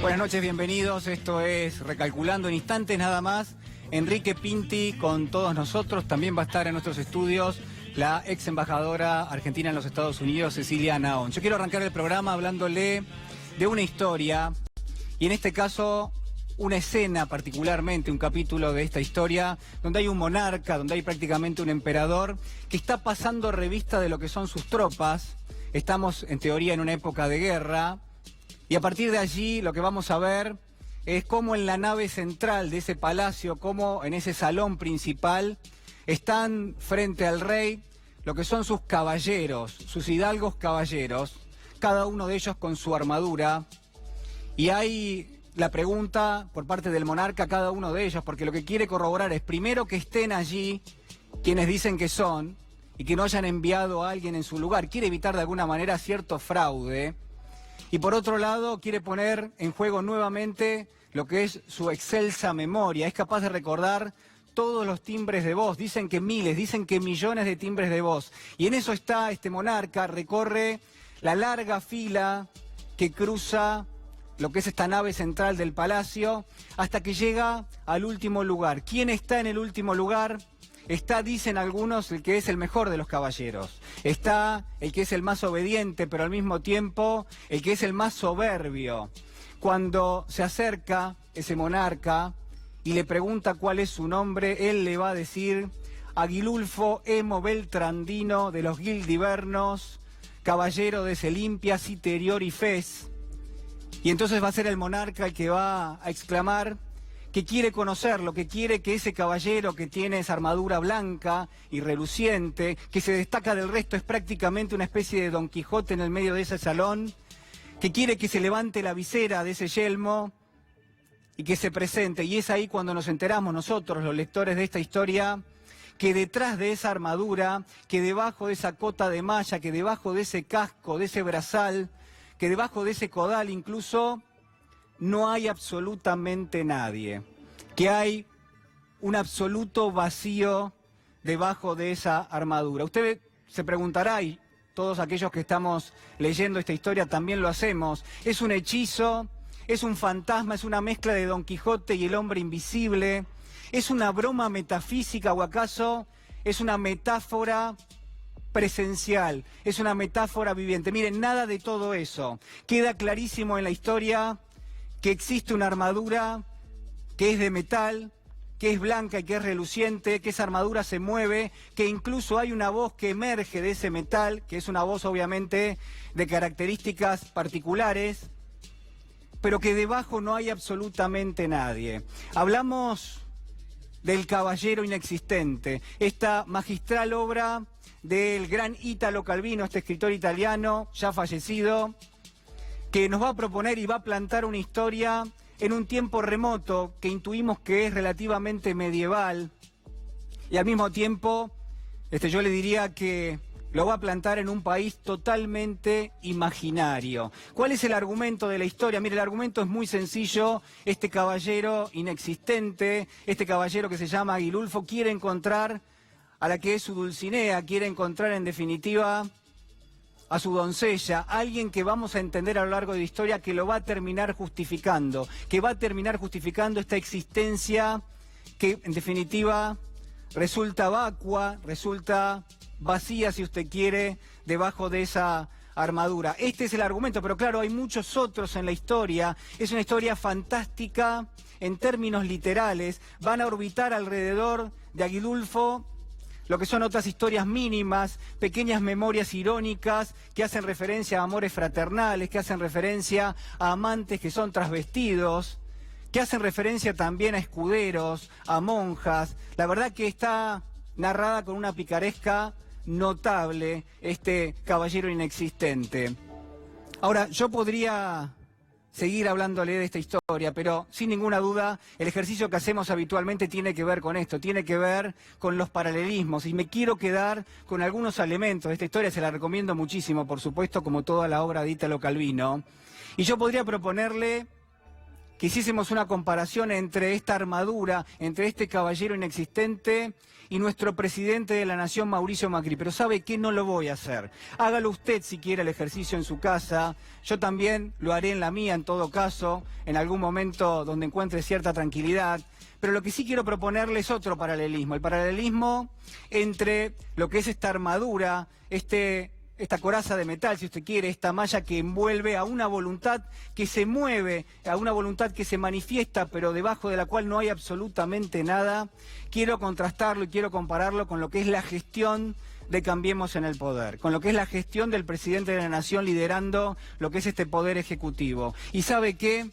Buenas noches, bienvenidos. Esto es Recalculando en instantes nada más. Enrique Pinti con todos nosotros. También va a estar en nuestros estudios la ex embajadora argentina en los Estados Unidos, Cecilia Naón. Yo quiero arrancar el programa hablándole de una historia, y en este caso una escena particularmente, un capítulo de esta historia, donde hay un monarca, donde hay prácticamente un emperador, que está pasando revista de lo que son sus tropas. Estamos en teoría en una época de guerra, y a partir de allí lo que vamos a ver es cómo en la nave central de ese palacio, cómo en ese salón principal, están frente al rey lo que son sus caballeros, sus hidalgos caballeros, cada uno de ellos con su armadura, y hay la pregunta por parte del monarca a cada uno de ellos, porque lo que quiere corroborar es primero que estén allí quienes dicen que son, y que no hayan enviado a alguien en su lugar. Quiere evitar de alguna manera cierto fraude, y por otro lado quiere poner en juego nuevamente lo que es su excelsa memoria. Es capaz de recordar todos los timbres de voz, dicen que miles, dicen que millones de timbres de voz. Y en eso está este monarca, recorre la larga fila que cruza lo que es esta nave central del palacio, hasta que llega al último lugar. ¿Quién está en el último lugar? Está, dicen algunos, el que es el mejor de los caballeros. Está el que es el más obediente, pero al mismo tiempo el que es el más soberbio. Cuando se acerca ese monarca y le pregunta cuál es su nombre, él le va a decir: Agilulfo Hemo Beltrandino de los Gildivernos, caballero de Selimpia, Citerior y Fez. Y entonces va a ser el monarca el que va a exclamar que quiere conocerlo, que quiere que ese caballero que tiene esa armadura blanca y reluciente, que se destaca del resto, es prácticamente una especie de Don Quijote en el medio de ese salón, que quiere que se levante la visera de ese yelmo y que se presente. Y es ahí cuando nos enteramos nosotros, los lectores de esta historia, que detrás de esa armadura, que debajo de esa cota de malla, que debajo de ese casco, de ese brazal, que debajo de ese codal incluso, no hay absolutamente nadie, que hay un absoluto vacío debajo de esa armadura. Usted se preguntará, y todos aquellos que estamos leyendo esta historia también lo hacemos, ¿es un hechizo? ¿Es un fantasma? ¿Es una mezcla de Don Quijote y el hombre invisible? ¿Es una broma metafísica o acaso es una metáfora presencial? ¿Es una metáfora viviente? Miren, nada de todo eso. Queda clarísimo en la historia que existe una armadura que es de metal, que es blanca y que es reluciente, que esa armadura se mueve, que incluso hay una voz que emerge de ese metal, que es una voz obviamente de características particulares, pero que debajo no hay absolutamente nadie. Hablamos del Caballero Inexistente, esta magistral obra del gran Italo Calvino, este escritor italiano ya fallecido, que nos va a proponer y va a plantar una historia en un tiempo remoto que intuimos que es relativamente medieval, y al mismo tiempo yo le diría que lo va a plantar en un país totalmente imaginario. ¿Cuál es el argumento de la historia? Mire, el argumento es muy sencillo. Este caballero inexistente, este caballero que se llama Agilulfo, quiere encontrar a la que es su Dulcinea, quiere encontrar en definitiva a su doncella, alguien que vamos a entender a lo largo de la historia que lo va a terminar justificando, que va a terminar justificando esta existencia que en definitiva resulta vacua, resulta vacía, si usted quiere, debajo de esa armadura. Este es el argumento, pero claro, hay muchos otros en la historia. Es una historia fantástica en términos literales. Van a orbitar alrededor de Agilulfo lo que son otras historias mínimas, pequeñas memorias irónicas que hacen referencia a amores fraternales, que hacen referencia a amantes que son trasvestidos, que hacen referencia también a escuderos, a monjas. La verdad que está narrada con una picaresca notable, este caballero inexistente. Ahora, yo podría seguir hablándole de esta historia, pero sin ninguna duda el ejercicio que hacemos habitualmente tiene que ver con esto, tiene que ver con los paralelismos, y me quiero quedar con algunos elementos de esta historia. Se la recomiendo muchísimo, por supuesto, como toda la obra de Italo Calvino, y yo podría proponerle que hiciésemos una comparación entre esta armadura, entre este caballero inexistente y nuestro presidente de la Nación, Mauricio Macri. Pero ¿sabe qué? No lo voy a hacer. Hágalo usted si quiere el ejercicio en su casa. Yo también lo haré en la mía, en todo caso, en algún momento donde encuentre cierta tranquilidad. Pero lo que sí quiero proponerle es otro paralelismo. El paralelismo entre lo que es esta armadura, esta coraza de metal, si usted quiere, esta malla que envuelve a una voluntad que se mueve, a una voluntad que se manifiesta, pero debajo de la cual no hay absolutamente nada. Quiero contrastarlo y quiero compararlo con lo que es la gestión de Cambiemos en el Poder, con lo que es la gestión del presidente de la Nación liderando lo que es este poder ejecutivo. ¿Y sabe qué?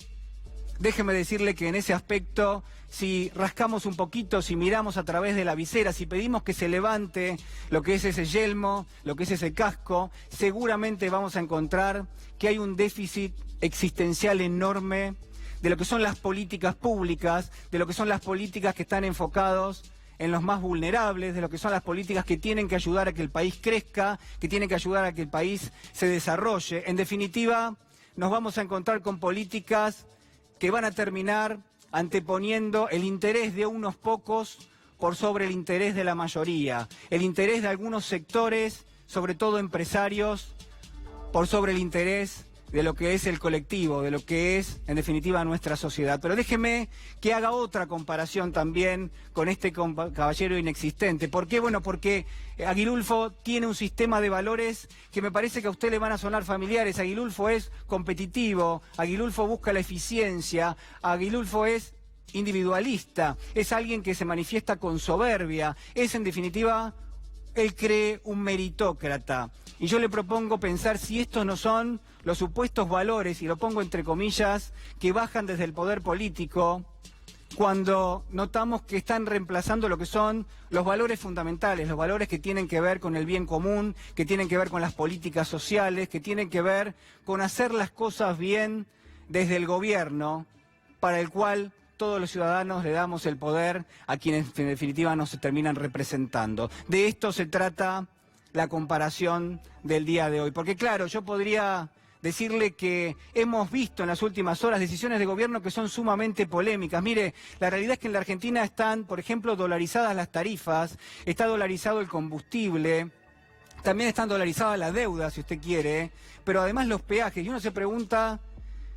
Déjeme decirle que en ese aspecto, si rascamos un poquito, si miramos a través de la visera, si pedimos que se levante lo que es ese yelmo, lo que es ese casco, seguramente vamos a encontrar que hay un déficit existencial enorme de lo que son las políticas públicas, de lo que son las políticas que están enfocados en los más vulnerables, de lo que son las políticas que tienen que ayudar a que el país crezca, que tienen que ayudar a que el país se desarrolle. En definitiva, nos vamos a encontrar con políticas que van a terminar anteponiendo el interés de unos pocos por sobre el interés de la mayoría, el interés de algunos sectores, sobre todo empresarios, por sobre el interés de lo que es el colectivo, de lo que es, en definitiva, nuestra sociedad. Pero déjeme que haga otra comparación también con este caballero inexistente. ¿Por qué? Bueno, porque Aguilulfo tiene un sistema de valores que me parece que a usted le van a sonar familiares. Aguilulfo es competitivo, Aguilulfo busca la eficiencia, Aguilulfo es individualista, es alguien que se manifiesta con soberbia, es, en definitiva, él cree un meritócrata. Y yo le propongo pensar si estos no son los supuestos valores, y lo pongo entre comillas, que bajan desde el poder político cuando notamos que están reemplazando lo que son los valores fundamentales, los valores que tienen que ver con el bien común, que tienen que ver con las políticas sociales, que tienen que ver con hacer las cosas bien desde el gobierno, para el cual todos los ciudadanos le damos el poder a quienes en definitiva nos terminan representando. De esto se trata la comparación del día de hoy. Porque claro, yo podría decirle que hemos visto en las últimas horas decisiones de gobierno que son sumamente polémicas. Mire, la realidad es que en la Argentina están, por ejemplo, dolarizadas las tarifas, está dolarizado el combustible, también están dolarizadas las deudas, si usted quiere, pero además los peajes. Y uno se pregunta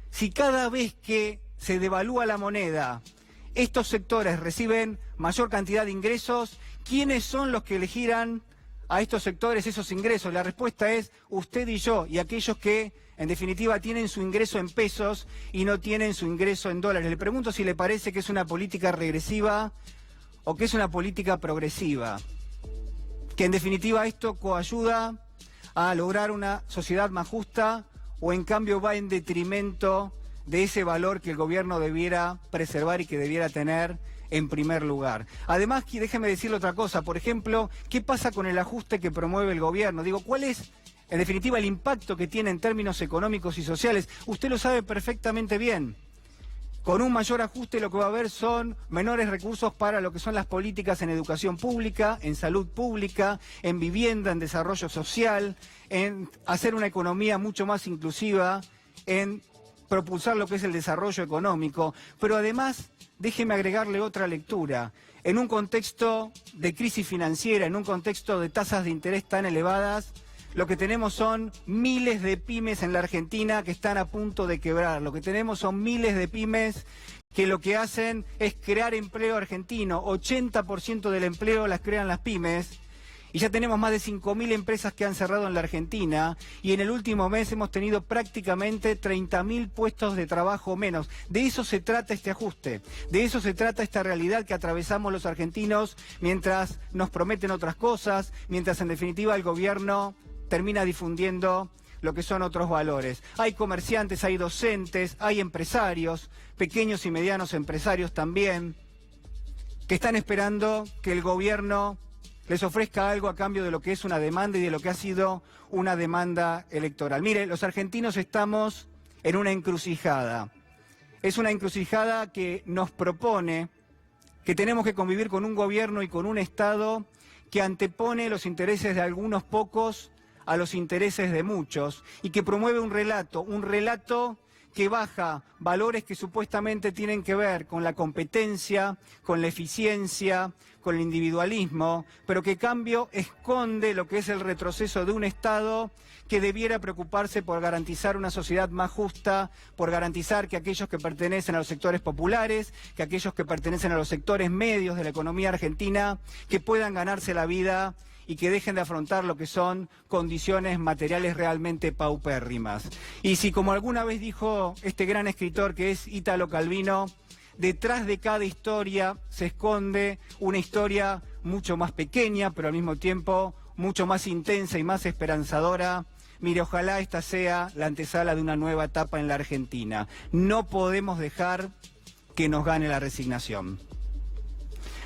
si cada vez que se devalúa la moneda, estos sectores reciben mayor cantidad de ingresos, ¿quiénes son los que elegirán a estos sectores esos ingresos? La respuesta es usted y yo, y aquellos que en definitiva tienen su ingreso en pesos y no tienen su ingreso en dólares. Le pregunto si le parece que es una política regresiva o que es una política progresiva, que en definitiva esto coayuda a lograr una sociedad más justa o en cambio va en detrimento de ese valor que el gobierno debiera preservar y que debiera tener en primer lugar. Además, déjeme decirle otra cosa, por ejemplo, ¿qué pasa con el ajuste que promueve el gobierno? Digo, ¿cuál es, en definitiva, el impacto que tiene en términos económicos y sociales? Usted lo sabe perfectamente bien. Con un mayor ajuste lo que va a haber son menores recursos para lo que son las políticas en educación pública, en salud pública, en vivienda, en desarrollo social, en hacer una economía mucho más inclusiva, en propulsar lo que es el desarrollo económico, pero además, déjeme agregarle otra lectura. En un contexto de crisis financiera, en un contexto de tasas de interés tan elevadas, lo que tenemos son miles de pymes en la Argentina que están a punto de quebrar. Lo que tenemos son miles de pymes que lo que hacen es crear empleo argentino. 80% del empleo las crean las pymes. Y ya tenemos más de 5.000 empresas que han cerrado en la Argentina y en el último mes hemos tenido prácticamente 30.000 puestos de trabajo menos. De eso se trata este ajuste, de eso se trata esta realidad que atravesamos los argentinos mientras nos prometen otras cosas, mientras en definitiva el gobierno termina difundiendo lo que son otros valores. Hay comerciantes, hay docentes, hay empresarios, pequeños y medianos empresarios también, que están esperando que el gobierno les ofrezca algo a cambio de lo que es una demanda y de lo que ha sido una demanda electoral. Mire, los argentinos estamos en una encrucijada. Es una encrucijada que nos propone que tenemos que convivir con un gobierno y con un Estado que antepone los intereses de algunos pocos a los intereses de muchos y que promueve un relato que baja valores que supuestamente tienen que ver con la competencia, con la eficiencia, con el individualismo, pero que en cambio esconde lo que es el retroceso de un Estado que debiera preocuparse por garantizar una sociedad más justa, por garantizar que aquellos que pertenecen a los sectores populares, que aquellos que pertenecen a los sectores medios de la economía argentina, que puedan ganarse la vida y que dejen de afrontar lo que son condiciones materiales realmente paupérrimas. Y si, como alguna vez dijo este gran escritor que es Italo Calvino, detrás de cada historia se esconde una historia mucho más pequeña, pero al mismo tiempo mucho más intensa y más esperanzadora. Mire, ojalá esta sea la antesala de una nueva etapa en la Argentina. No podemos dejar que nos gane la resignación.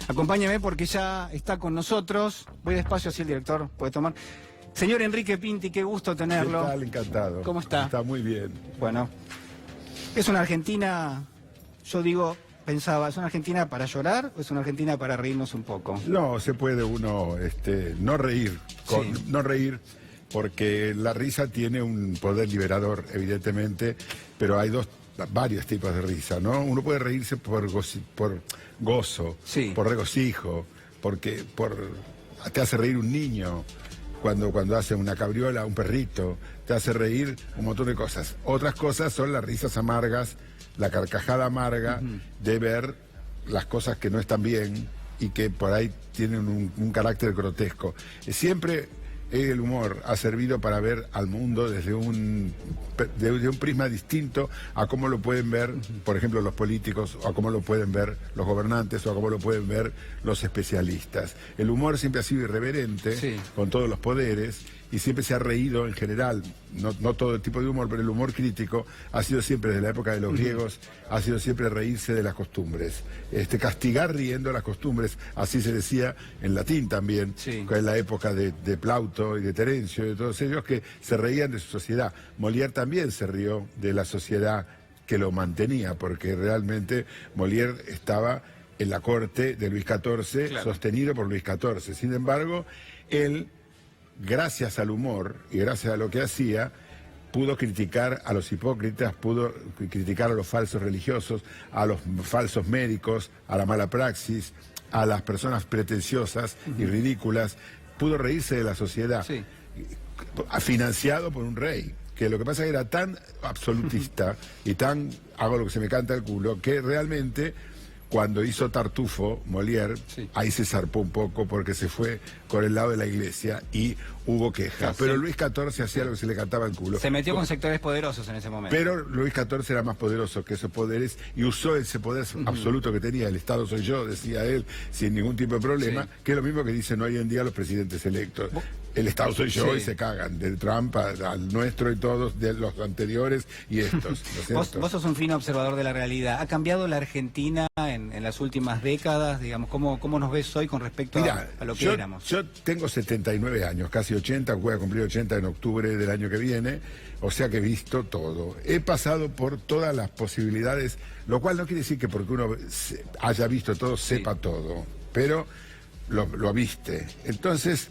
Acompáñeme porque ya está con nosotros. Voy despacio, así el director puede tomar. Señor Enrique Pinti, qué gusto tenerlo. ¿Qué tal? Encantado. ¿Cómo está? Está muy bien. Bueno, es una Argentina, yo digo, pensaba, ¿es una Argentina para llorar o es una Argentina para reírnos un poco? No, se puede uno no reír, Sí. no reír, porque la risa tiene un poder liberador, evidentemente, pero hay varios tipos de risa, ¿no? Uno puede reírse por gozo, Sí. por regocijo, porque te hace reír un niño cuando hace una cabriola, un perrito, te hace reír un montón de cosas. Otras cosas son las risas amargas, la carcajada amarga de ver las cosas que no están bien y que por ahí tienen un carácter grotesco. Siempre el humor ha servido para ver al mundo desde un prisma distinto a cómo lo pueden ver, por ejemplo, los políticos, o a cómo lo pueden ver los gobernantes, o a cómo lo pueden ver los especialistas. El humor siempre ha sido irreverente, Sí, con todos los poderes, y siempre se ha reído en general, no todo el tipo de humor, pero el humor crítico ha sido siempre, desde la época de los griegos, ha sido siempre reírse de las costumbres. Castigar riendo las costumbres, así se decía en latín también, sí, en la época de Plauto y de Terencio, de todos ellos que se reían de su sociedad. Molière también se rió de la sociedad que lo mantenía, porque realmente Molière estaba en la corte de Luis XIV, claro, sostenido por Luis XIV. Sin embargo, él, gracias al humor y gracias a lo que hacía, pudo criticar a los hipócritas, pudo criticar a los falsos religiosos, a los falsos médicos, a la mala praxis, a las personas pretenciosas y ridículas, pudo reírse de la sociedad, sí, financiado por un rey, que lo que pasa es que era tan absolutista y tan hago lo que se me canta el culo, que realmente cuando hizo Tartufo, Molière, sí, ahí se zarpó un poco porque se fue por el lado de la iglesia y hubo quejas. Pero Luis XIV hacía lo que se le cantaba el culo. se metió con sectores poderosos en ese momento. Pero Luis XIV era más poderoso que esos poderes y usó ese poder absoluto que tenía. El Estado soy yo, decía él, sin ningún tipo de problema, Sí, que es lo mismo que dicen hoy en día los presidentes electos. El Estado soy yo, sí, y se cagan, del Trump al nuestro y todos, de los anteriores y estos. ¿no es cierto? Vos sos un fino observador de la realidad. ¿Ha cambiado la Argentina en las últimas décadas? Digamos, ¿cómo nos ves hoy con respecto a lo que éramos? Yo tengo 79 años, casi 80, voy a cumplir 80 en octubre del año que viene, o sea que he visto todo. He pasado por todas las posibilidades, lo cual no quiere decir que porque uno haya visto todo, sepa todo, pero lo viste. Entonces,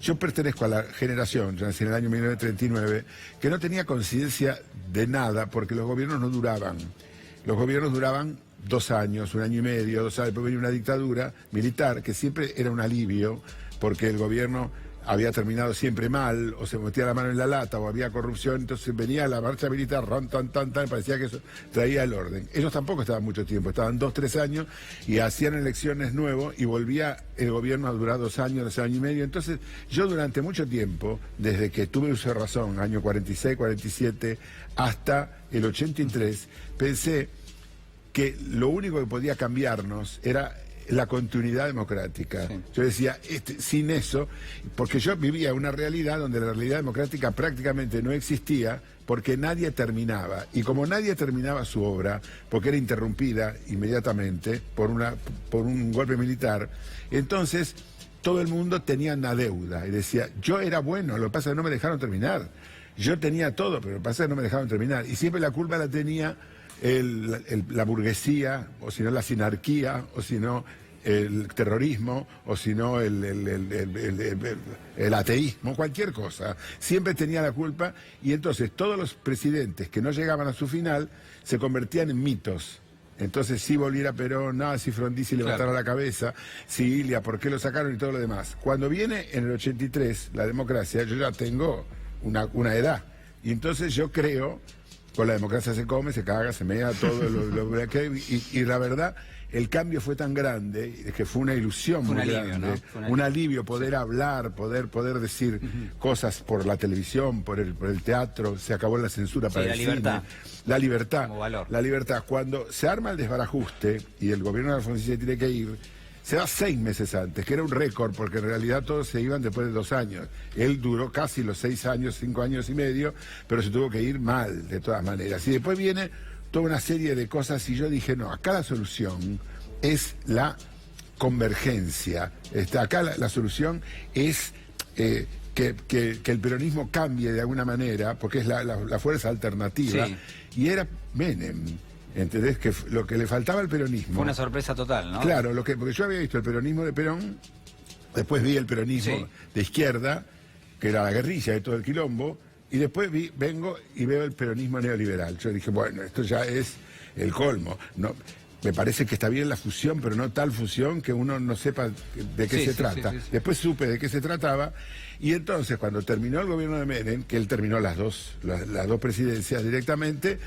yo pertenezco a la generación, yo nací en el año 1939, que no tenía conciencia de nada porque los gobiernos no duraban. Los gobiernos duraban 2 años, 1 año y medio, 2 años, después venía una dictadura militar que siempre era un alivio porque el gobierno había terminado siempre mal, o se metía la mano en la lata, o había corrupción, entonces venía la marcha militar, parecía que eso traía el orden. Ellos tampoco estaban mucho tiempo, estaban 2, 3 años, y hacían elecciones nuevos, y volvía el gobierno a durar 2 años, 2 años y medio. Entonces, yo durante mucho tiempo, desde que tuve uso de razón, año 46, 47, hasta el 83, pensé que lo único que podía cambiarnos era la continuidad democrática. Sí. Yo decía, sin eso, porque yo vivía una realidad donde la realidad democrática prácticamente no existía, porque nadie terminaba. Y como nadie terminaba su obra, porque era interrumpida inmediatamente por un golpe militar, entonces todo el mundo tenía una deuda. Y decía, yo era bueno, lo que pasa es que no me dejaron terminar. Yo tenía todo, pero lo que pasa es que no me dejaron terminar. Y siempre la culpa la tenía la burguesía, o si no la sinarquía, o si no el terrorismo, o si no el ateísmo, cualquier cosa. Siempre tenía la culpa, y entonces todos los presidentes que no llegaban a su final se convertían en mitos. Entonces, si volviera Perón, si Frondizi levantara la cabeza, si Ilia, ¿por qué lo sacaron? Y todo lo demás. Cuando viene en el 83 la democracia, yo ya tengo una edad. Y entonces yo creo, con la democracia se come, se caga, se mea, todo y la verdad, el cambio fue tan grande que fue una ilusión muy grande, ¿no? Un alivio poder hablar, poder decir cosas por la televisión, por el teatro, se acabó la censura para el cine. La libertad. Como valor. La libertad. Cuando se arma el desbarajuste y el gobierno de Alfonsín se tiene que ir, se va 6 meses antes, que era un récord, porque en realidad todos se iban después de 2 años. Él duró casi los 6 años, 5 años y medio, pero se tuvo que ir mal, de todas maneras. Y después viene toda una serie de cosas, y yo dije, no, acá la solución es la convergencia. Acá la solución es que el peronismo cambie de alguna manera, porque es la fuerza alternativa, y era Menem. ¿Entendés? Que lo que le faltaba al peronismo... Fue una sorpresa total, ¿no? Claro, porque yo había visto el peronismo de Perón, después vi el peronismo de izquierda, que era la guerrilla de todo el quilombo, y después vengo y veo el peronismo neoliberal. Yo dije, bueno, esto ya es el colmo. No, me parece que está bien la fusión, pero no tal fusión que uno no sepa de qué se trata. Después supe de qué se trataba, y entonces cuando terminó el gobierno de Menem, que él terminó las dos presidencias directamente,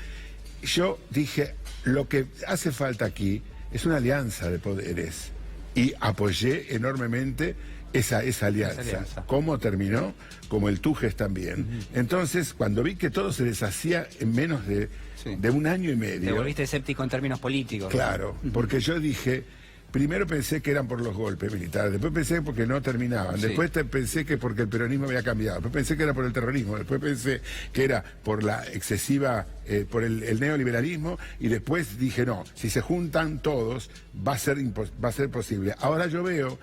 yo dije, lo que hace falta aquí es una alianza de poderes, y apoyé enormemente esa alianza. ¿Cómo terminó? Como el Tujes también. Entonces, cuando vi que todo se deshacía en menos de 1 año y medio... Te volviste escéptico en términos políticos. Claro, porque yo dije... Primero pensé que eran por los golpes militares, después pensé porque no terminaban, después pensé que porque el peronismo había cambiado, después pensé que era por el terrorismo, después pensé que era por la excesiva, por el neoliberalismo, y después dije, no, si se juntan todos va a ser posible. Ahora yo veo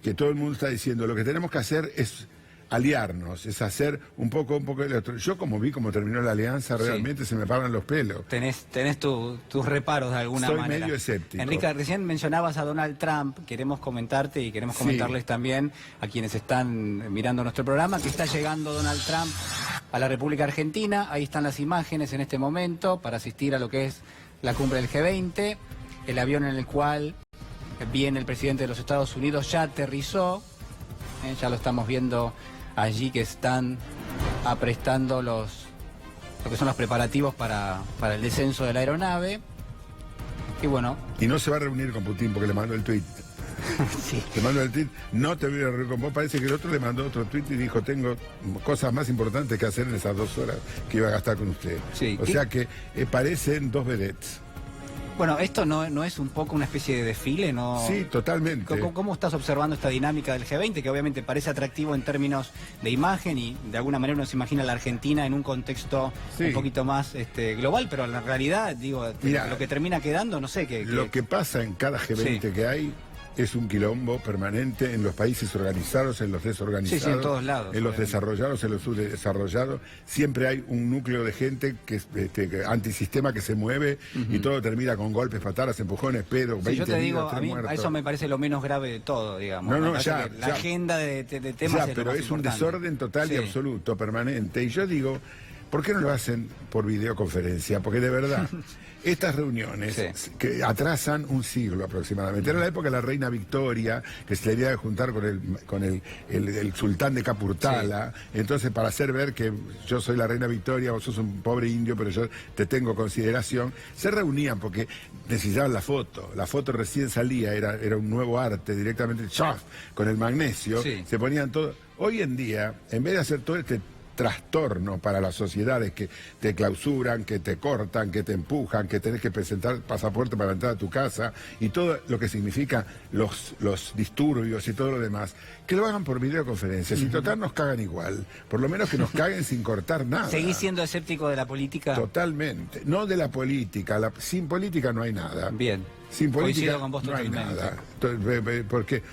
que todo el mundo está diciendo, lo que tenemos que hacer es aliarnos, es hacer un poco el otro. Yo como vi cómo terminó la alianza, realmente se me paran los pelos. Tenés tus reparos de alguna manera. Soy medio escéptico. Enrique, recién mencionabas a Donald Trump, queremos comentarte y queremos comentarles también a quienes están mirando nuestro programa que está llegando Donald Trump a la República Argentina. Ahí están las imágenes en este momento para asistir a lo que es la cumbre del G20. El avión en el cual viene el presidente de los Estados Unidos ya aterrizó, ya lo estamos viendo allí, que están aprestando lo que son los preparativos para el descenso de la aeronave. Y bueno... Y no se va a reunir con Putin porque le mandó el tuit. Le mandó el tuit, no te voy a reunir con vos. Parece que el otro le mandó otro tuit y dijo, tengo cosas más importantes que hacer en esas 2 horas que iba a gastar con usted. O sea que parecen 2 vedettes. Bueno, ¿esto no es un poco una especie de desfile? ¿No? Sí, totalmente. ¿Cómo estás observando esta dinámica del G20, que obviamente parece atractivo en términos de imagen y de alguna manera uno se imagina a la Argentina en un contexto un poquito más global, pero en la realidad, digo, mirá, lo que termina quedando, no sé qué... Lo que pasa en cada G20 que hay es un quilombo permanente en los países organizados, en los desorganizados, en todos lados, en los desarrollados, en los subdesarrollados. Siempre hay un núcleo de gente que antisistema que se mueve y todo termina con golpes, patadas, empujones, pedos, 20 yo te digo, muertos. A eso me parece lo menos grave de todo, digamos. La agenda de temas pero es un desorden total y absoluto, permanente. Y yo digo, ¿por qué no lo hacen por videoconferencia? Porque de verdad... Estas reuniones que atrasan un siglo aproximadamente. Era la época de la reina Victoria, que se le había de juntar con el sultán de Capurtala. Entonces, para hacer ver que yo soy la reina Victoria, vos sos un pobre indio, pero yo te tengo consideración, se reunían porque necesitaban la foto. La foto recién salía, era un nuevo arte, directamente con el magnesio. Se ponían todo. Hoy en día, en vez de hacer todo este trastorno para las sociedades que te clausuran, que te cortan, que te empujan, que tenés que presentar pasaporte para entrar a tu casa y todo lo que significa los disturbios y todo lo demás, que lo hagan por videoconferencias. Y total nos cagan igual, por lo menos que nos caguen sin cortar nada. ¿Seguís siendo escéptico de la política? Totalmente, no de la política, sin política no hay nada. Bien. Sin política con vos no hay totalmente. Nada, porque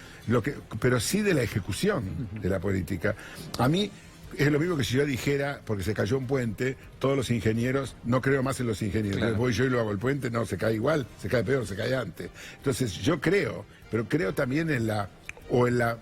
pero sí de la ejecución de la política. A mí Es lo mismo que si yo dijera, porque se cayó un puente, todos los ingenieros, no creo más en los ingenieros. Claro. Entonces voy yo y lo hago el puente, no, se cae igual, se cae peor, se cae antes. Entonces yo creo, pero creo también en la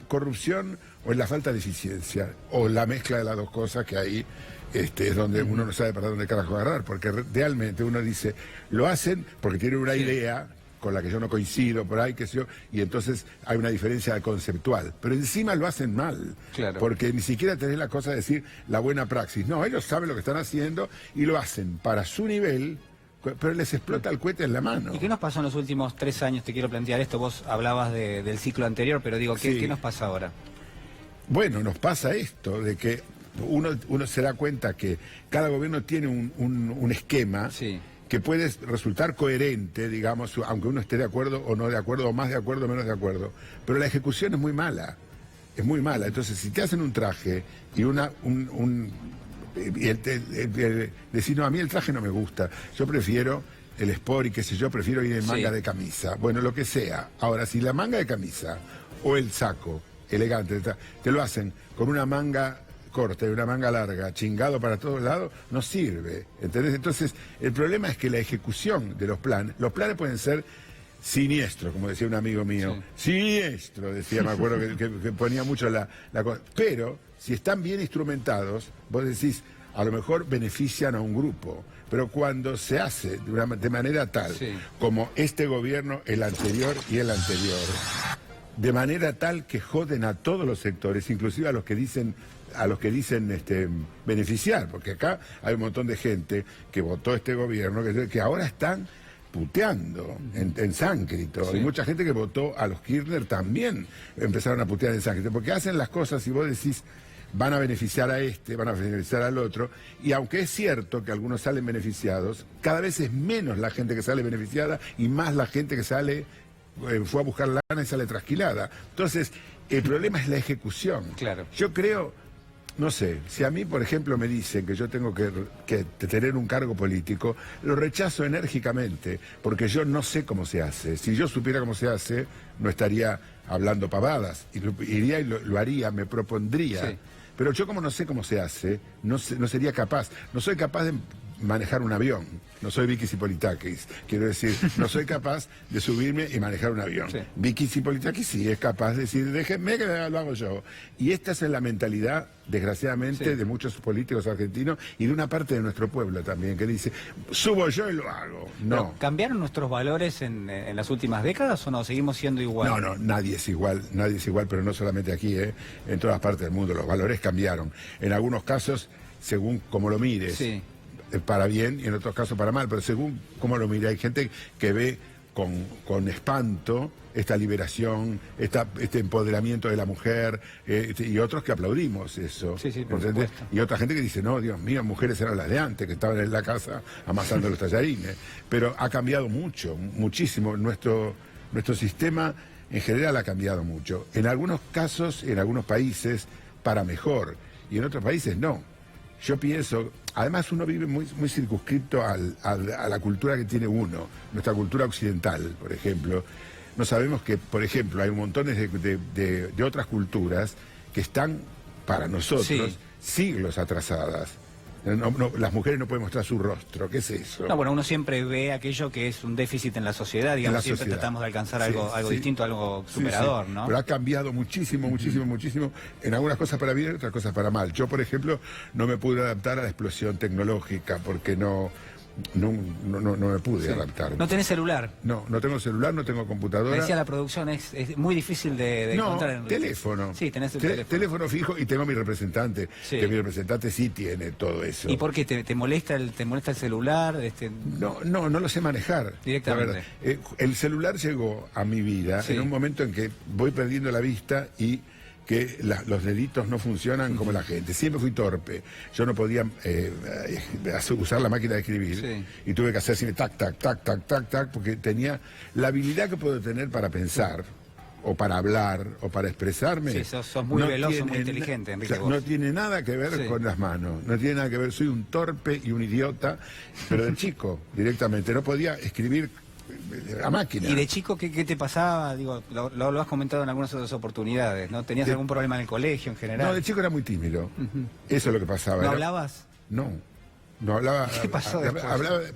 corrupción o en la falta de eficiencia, o la mezcla de las dos cosas que ahí es donde uno no sabe para dónde carajo agarrar, porque realmente uno dice, lo hacen porque tienen una idea con la que yo no coincido por ahí, qué sé yo, y entonces hay una diferencia conceptual. Pero encima lo hacen mal, Claro. porque ni siquiera tenés la cosa de decir la buena praxis. No, ellos saben lo que están haciendo y lo hacen para su nivel, pero les explota el cohete en la mano. ¿Y qué nos pasó en los últimos 3 años? Te quiero plantear esto. Vos hablabas del ciclo anterior, pero digo, ¿qué nos pasa ahora? Bueno, nos pasa esto, de que uno se da cuenta que cada gobierno tiene un esquema que puede resultar coherente, digamos, aunque uno esté de acuerdo o no de acuerdo, o más de acuerdo o menos de acuerdo, pero la ejecución es muy mala. Es muy mala. Entonces, si te hacen un traje y decir, no, a mí el traje no me gusta, yo prefiero el sport y qué sé yo, prefiero ir en manga de camisa, bueno, lo que sea. Ahora, si la manga de camisa o el saco elegante te lo hacen con una manga corta y una manga larga, chingado para todos lados, no sirve, ¿entendés? Entonces, el problema es que la ejecución de los planes pueden ser siniestros, como decía un amigo mío, siniestro, decía, me acuerdo que ponía mucho la cosa, pero si están bien instrumentados, vos decís, a lo mejor benefician a un grupo, pero cuando se hace de manera tal, como este gobierno, el anterior y el anterior, de manera tal que joden a todos los sectores, inclusive a los que dicen beneficiar, porque acá hay un montón de gente que votó este gobierno que ahora están puteando en sánscrito. Hay mucha gente que votó a los Kirchner también empezaron a putear en sánscrito, porque hacen las cosas y vos decís, van a beneficiar a este, van a beneficiar al otro, y aunque es cierto que algunos salen beneficiados, cada vez es menos la gente que sale beneficiada y más la gente que sale fue a buscar lana y sale trasquilada. Entonces, el problema es la ejecución. Claro. Yo creo, no sé, si a mí, por ejemplo, me dicen que yo tengo que tener un cargo político, lo rechazo enérgicamente, porque yo no sé cómo se hace. Si yo supiera cómo se hace, no estaría hablando pavadas. Iría y lo haría, me propondría. Pero yo como no sé cómo se hace, no sería capaz. No soy capaz de manejar un avión. No soy Vicky Zipolitakis. Quiero decir, no soy capaz de subirme y manejar un avión. Vicky Zipolitakis sí es capaz de decir, déjenme que lo hago yo. Y esta es la mentalidad, desgraciadamente, de muchos políticos argentinos y de una parte de nuestro pueblo también, que dice, subo yo y lo hago. No. ¿Cambiaron nuestros valores en las últimas décadas o no? ¿Seguimos siendo igual? No, nadie es igual, pero no solamente aquí, en todas partes del mundo. Los valores cambiaron. En algunos casos, según como lo mires. Para bien y en otros casos para mal, pero según cómo lo mire, hay gente que ve con espanto esta liberación, este empoderamiento de la mujer, y otros que aplaudimos eso. Y otra gente que dice, no, Dios mío, mujeres eran las de antes, que estaban en la casa amasando los tallarines. Pero ha cambiado mucho, muchísimo. Nuestro sistema en general ha cambiado mucho. En algunos casos, en algunos países, para mejor, y en otros países no. Yo pienso, además uno vive muy circunscripto a la cultura que tiene uno, nuestra cultura occidental, por ejemplo. No sabemos que, por ejemplo, hay un montón de otras culturas que están, para nosotros, siglos atrasadas. Las mujeres no pueden mostrar su rostro, ¿qué es eso? No, bueno, uno siempre ve aquello que es un déficit en la sociedad, digamos, siempre tratamos de alcanzar algo distinto, algo superador, ¿no? Pero ha cambiado muchísimo, en algunas cosas para bien y en otras cosas para mal. Yo, por ejemplo, no me pude adaptar a la explosión tecnológica porque no me pude adaptar. ¿No tenés celular? No tengo celular, no tengo computadora. Me decía la producción, es muy difícil de encontrar. Teléfono. Sí, tenés el teléfono. Teléfono fijo y tengo mi representante, que mi representante sí tiene todo eso. ¿Y por qué? ¿Te molesta el celular? No lo sé manejar. Directamente. El celular llegó a mi vida en un momento en que voy perdiendo la vista y que los deditos no funcionan como la gente. Siempre fui torpe. Yo no podía usar la máquina de escribir y tuve que hacer así, tac, tac, tac, tac, tac, tac, porque tenía la habilidad que puedo tener para pensar o para hablar o para expresarme. Sí, sos muy veloz, muy inteligente, Enrique. No tiene nada que ver con las manos, no tiene nada que ver. Soy un torpe y un idiota, pero de chico, directamente. No podía escribir la máquina. ¿Y de chico qué te pasaba? Digo, lo has comentado en algunas otras oportunidades, ¿no? ¿Tenías algún problema en el colegio en general? No, de chico era muy tímido. Eso es lo que pasaba. ¿No hablabas? No hablaba. ¿Qué pasó después?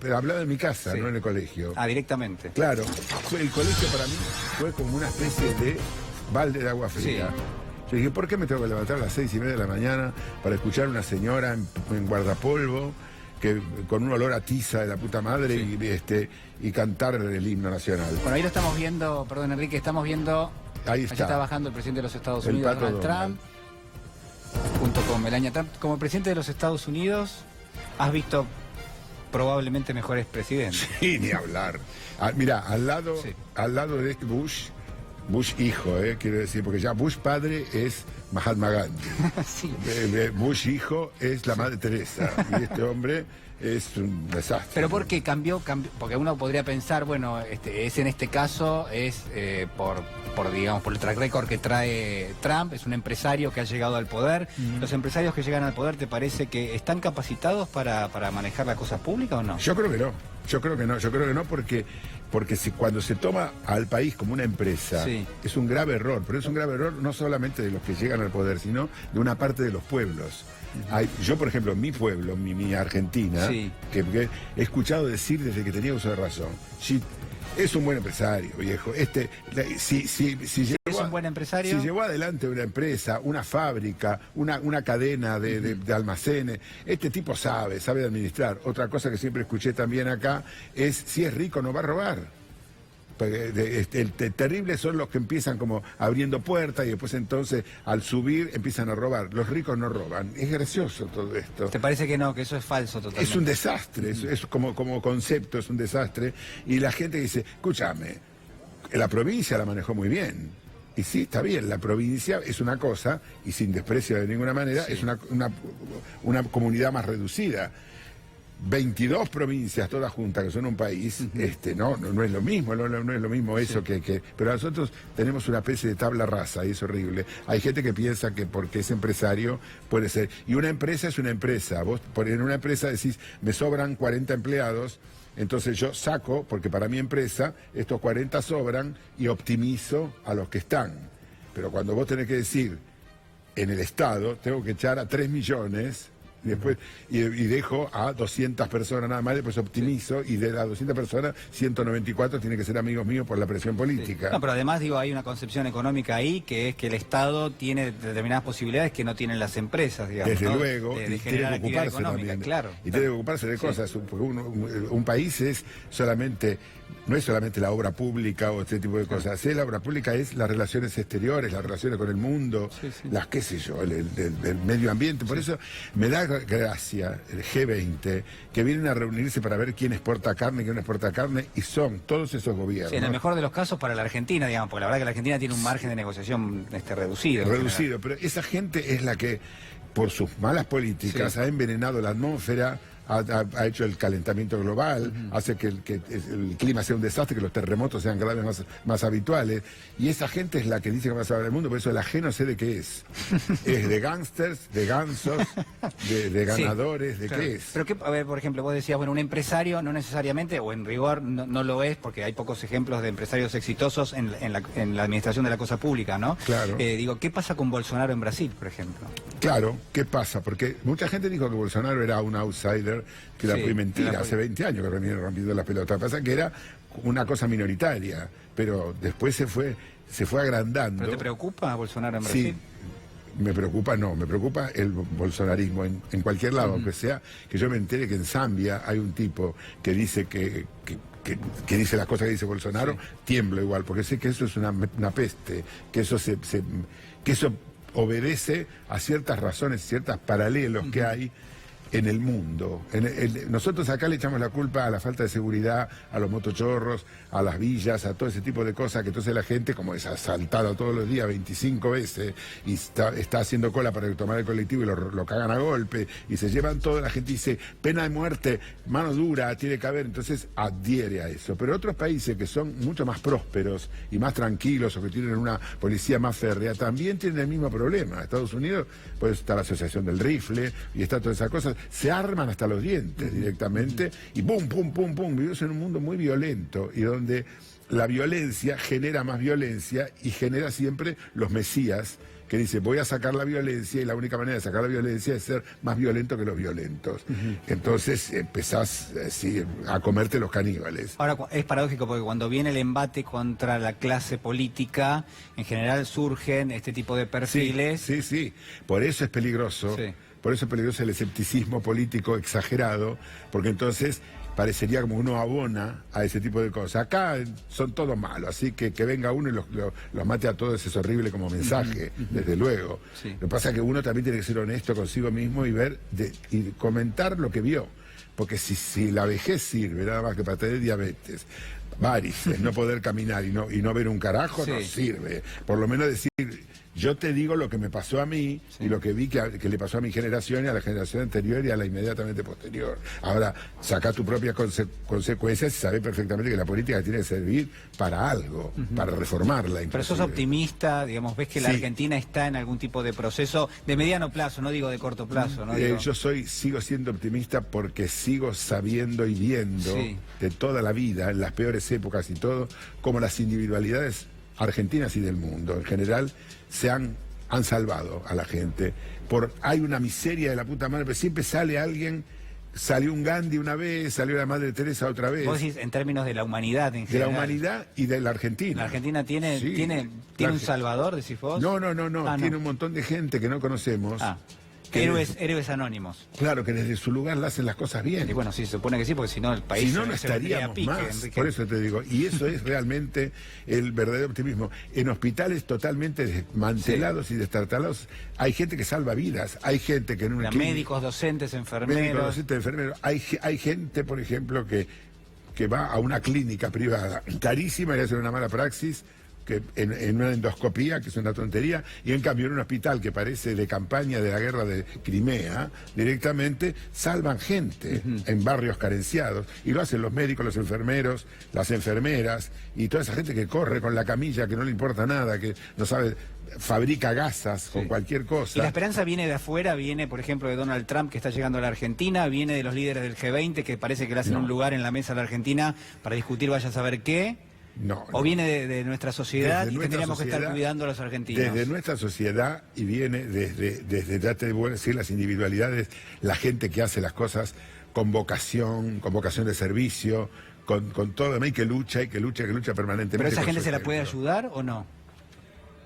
Pero hablaba en mi casa, Sí. no en el colegio. Ah, directamente. Claro, el colegio para mí fue como una especie de balde de agua fría. Sí. Yo dije, ¿por qué me tengo que levantar a las 6:30 de la mañana para escuchar a una señora en guardapolvo, con un olor a tiza de la puta madre, y cantar el himno nacional? Bueno, ahí lo estamos viendo, perdón Enrique, estamos viendo... Ahí Allí está está. bajando el presidente de los Estados El Unidos, pato Donald Trump, junto con Melania Trump. Como presidente de los Estados Unidos, has visto probablemente mejores presidentes. Sí, ni hablar. Mira, al lado de este Bush hijo, quiero decir, porque ya Bush padre es Mahatma Gandhi. Sí. Bush hijo es la Madre Teresa. Y este hombre es un desastre. Pero ¿por qué cambió? Porque uno podría pensar, bueno, es en este caso, digamos, por el track record que trae Trump, es un empresario que ha llegado al poder. ¿Los empresarios que llegan al poder te parece que están capacitados para manejar la cosa pública o no? Yo creo que no. Yo creo que no porque cuando se toma al país como una empresa, Sí. es un grave error, pero es un grave error no solamente de los que llegan al poder, sino de una parte de los pueblos. Yo, por ejemplo, mi pueblo, mi Argentina, Sí. que he escuchado decir desde que tenía uso de razón, sí, es un buen empresario, viejo. Si ¿Es un buen empresario? Si llevó adelante una empresa, una fábrica, una cadena de almacenes, este tipo sabe administrar. Otra cosa que siempre escuché también acá es, si es rico no va a robar. Terribles son los que empiezan como abriendo puertas y después entonces al subir empiezan a robar. Los ricos no roban. Es gracioso todo esto. ¿Te parece que no, que eso es falso totalmente? Es un desastre, es como concepto, es un desastre. Y la gente dice, escúchame, la provincia la manejó muy bien. Y sí, está bien, la provincia es una cosa, y sin desprecio de ninguna manera, es una comunidad más reducida. 22 provincias todas juntas que son un país, no es lo mismo, no es lo mismo eso pero nosotros tenemos una especie de tabla rasa y es horrible. Hay gente que piensa que porque es empresario puede ser, y una empresa es una empresa. Vos en una empresa decís, me sobran 40 empleados, entonces yo saco, porque para mi empresa estos 40 sobran y optimizo a los que están. Pero cuando vos tenés que decir, en el Estado tengo que echar a 3 millones... Después, y dejo a 200 personas nada más, después optimizo, y de las 200 personas, 194 tienen que ser amigos míos por la presión política. No, pero además, hay una concepción económica ahí, que es que el Estado tiene determinadas posibilidades que no tienen las empresas, digamos. Desde ¿no? luego, de y generar tiene que actividad ocuparse económica, también. claro. Y tiene que ocuparse de cosas, porque un país es solamente... No es solamente la obra pública o este tipo de cosas. La obra pública es las relaciones exteriores, las relaciones con el mundo, las qué sé yo, el medio ambiente. Por eso me da gracia el G20, que vienen a reunirse para ver quién exporta carne, quién no exporta carne, y son todos esos gobiernos. Sí, en el mejor de los casos para la Argentina, digamos, porque la verdad que la Argentina tiene un margen de negociación reducido. Reducido, pero esa gente es la que, por sus malas políticas, ha envenenado la atmósfera, ha hecho el calentamiento global, hace que el clima sea un desastre, que los terremotos sean cada vez más habituales. Y esa gente es la que dice que va a salvar el mundo, por eso la G no sé de qué es. Es de gángsters, de gansos, de ganadores, ¿de qué es? Pero a ver, por ejemplo, vos decías, bueno, un empresario no necesariamente, o en rigor no lo es, porque hay pocos ejemplos de empresarios exitosos en la administración de la cosa pública, ¿no? Claro. ¿Qué pasa con Bolsonaro en Brasil, por ejemplo? Claro, ¿qué pasa? Porque mucha gente dijo que Bolsonaro era un outsider, que era muy mentira, hace 20 años que venía rompiendo las pelotas. Pasa que era una cosa minoritaria, pero después se fue agrandando. ¿Pero te preocupa Bolsonaro en Brasil? Sí, me preocupa el bolsonarismo en cualquier lado, aunque sea que yo me entere que en Zambia hay un tipo que dice que dice las cosas que dice Bolsonaro, tiemblo igual, porque sé que eso es una peste, que eso que eso obedece a ciertas razones, ciertos paralelos que hay en el mundo. Nosotros acá le echamos la culpa a la falta de seguridad, a los motochorros, a las villas, a todo ese tipo de cosas, que entonces la gente, como es asaltada todos los días 25 veces y está haciendo cola para tomar el colectivo y lo cagan a golpe y se llevan todo, la gente dice, pena de muerte, mano dura, tiene que haber, entonces adhiere a eso. Pero otros países que son mucho más prósperos y más tranquilos, o que tienen una policía más férrea, también tienen el mismo problema. Estados Unidos, pues está la Asociación del Rifle y está toda esa cosa. mal, se arman hasta los dientes directamente y pum, pum, pum, pum. Vivimos en un mundo muy violento y donde la violencia genera más violencia y genera siempre los mesías que dice voy a sacar la violencia y la única manera de sacar la violencia es ser más violento que los violentos. Entonces empezás a comerte los caníbales. Ahora, es paradójico porque cuando viene el embate contra la clase política, en general surgen este tipo de perfiles. Sí. Por eso es peligroso. Sí. Por eso es peligroso el escepticismo político exagerado, porque entonces parecería como uno abona a ese tipo de cosas. Acá son todos malos, así que venga uno y los mate a todos es horrible como mensaje, desde luego. Sí. Lo que pasa es que uno también tiene que ser honesto consigo mismo y ver y comentar lo que vio. Porque si la vejez sirve nada más que para tener diabetes, varices, no poder caminar y no ver un carajo, no sirve. Por lo menos decir, yo te digo lo que me pasó a mí y lo que vi que le pasó a mi generación y a la generación anterior y a la inmediatamente posterior. Ahora, saca tus propias consecuencias y sabes perfectamente que la política tiene que servir para algo, para reformarla. Inclusive. Pero sos optimista, digamos, ves que la Argentina está en algún tipo de proceso de mediano plazo, no digo de corto plazo. ¿No? Yo sigo siendo optimista porque sigo sabiendo y viendo de toda la vida, en las peores épocas y todo, como las individualidades argentinas y del mundo en general han salvado a la gente. Hay una miseria de la puta madre, pero siempre sale alguien. Salió un Gandhi una vez, salió la Madre Teresa otra vez. Vos decís en términos de la humanidad en general. De la humanidad y de la Argentina. ¿La Argentina tiene un salvador, decís vos? No, tiene un montón de gente que no conocemos. Héroes anónimos. Claro, que desde su lugar le hacen las cosas bien. Y bueno, sí, se supone que sí, porque si no el país... Si no, no estaríamos más. Enrique. Por eso te digo. Y eso es realmente el verdadero optimismo. En hospitales totalmente desmantelados y destartalados, hay gente que salva vidas. Hay gente que en una médicos, docentes, enfermeros. Médicos, docentes, enfermeros. Hay gente, por ejemplo, que va a una clínica privada carísima y hace una mala praxis, que en una endoscopía, que es una tontería, y en cambio en un hospital que parece de campaña de la guerra de Crimea, directamente salvan gente en barrios carenciados, y lo hacen los médicos, los enfermeros, las enfermeras, y toda esa gente que corre con la camilla, que no le importa nada, que no sabe, fabrica gasas con cualquier cosa. ¿Y la esperanza viene de afuera? ¿Viene, por ejemplo, de Donald Trump, que está llegando a la Argentina? ¿Viene de los líderes del G20, que parece que le hacen un lugar en la mesa a la Argentina para discutir vaya a saber qué? ¿O viene de nuestra sociedad y tendríamos que estar cuidando a los argentinos? Desde nuestra sociedad y viene desde ya te voy a decir, las individualidades, la gente que hace las cosas con vocación de servicio, con todo, y que lucha permanentemente. ¿Pero esa gente se la puede ayudar o no?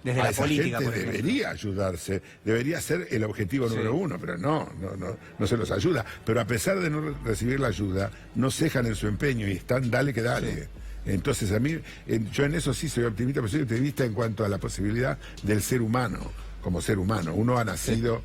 Desde la política, por ejemplo. Debería ayudarse, debería ser el objetivo número uno, pero no se los ayuda. Pero a pesar de no recibir la ayuda, no cejan en su empeño y están dale que dale. Entonces a mí, yo en eso sí soy optimista, pero soy optimista en cuanto a la posibilidad del ser humano, como ser humano. Uno ha nacido,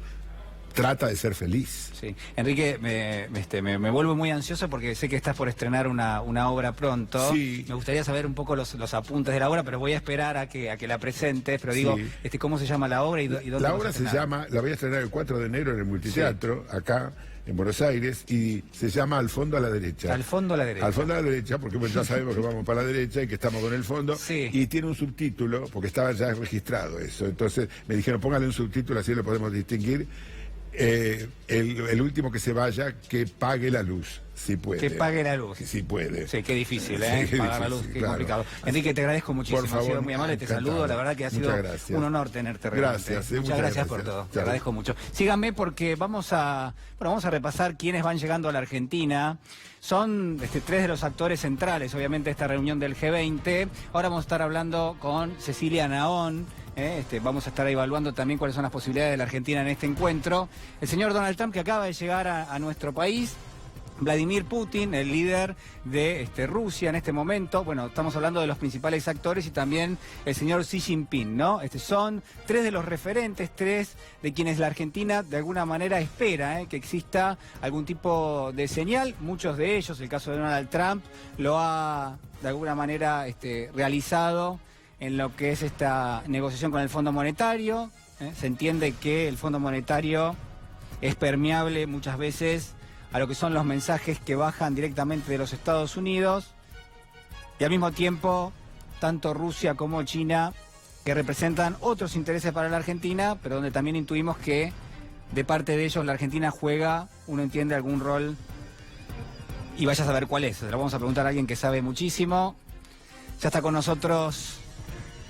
trata de ser feliz. Sí. Enrique, me vuelvo muy ansioso porque sé que estás por estrenar una obra pronto. Sí. Me gustaría saber un poco los apuntes de la obra, pero voy a esperar a que la presentes. Pero digo, ¿cómo se llama la obra y dónde la obra se llama, la voy a estrenar el 4 de enero en el Multiteatro, acá en Buenos Aires, y se llama Al fondo a la derecha. Al fondo a la derecha. Al fondo a la derecha, porque ya sabemos que vamos para la derecha y que estamos con el fondo. Y tiene un subtítulo, porque estaba ya registrado eso. Entonces me dijeron, póngale un subtítulo, así lo podemos distinguir. El último que se vaya, que pague la luz, si puede. Que pague la luz. Si puede. Sí, qué difícil, pagar la luz, qué complicado. Enrique, te agradezco muchísimo, por favor, has sido muy amable, te saludo, la verdad que ha sido un honor tenerte realmente. Gracias. Muchas gracias por todo, te agradezco mucho. Síganme porque vamos a repasar quiénes van llegando a la Argentina. Son tres de los actores centrales, obviamente, de esta reunión del G20. Ahora vamos a estar hablando con Cecilia Naón. Vamos a estar evaluando también cuáles son las posibilidades de la Argentina en este encuentro. El señor Donald Trump, que acaba de llegar a nuestro país. Vladimir Putin, el líder de Rusia en este momento. Bueno, estamos hablando de los principales actores y también el señor Xi Jinping, ¿no? Son tres de los referentes, tres de quienes la Argentina de alguna manera espera que exista algún tipo de señal. Muchos de ellos, el caso de Donald Trump, lo ha de alguna manera realizado en lo que es esta negociación con el Fondo Monetario. Se entiende que el Fondo Monetario es permeable muchas veces a lo que son los mensajes que bajan directamente de los Estados Unidos, y al mismo tiempo tanto Rusia como China, que representan otros intereses para la Argentina, pero donde también intuimos que de parte de ellos la Argentina juega, uno entiende, algún rol, y vaya a saber cuál es. Se lo vamos a preguntar a alguien que sabe muchísimo. Ya está con nosotros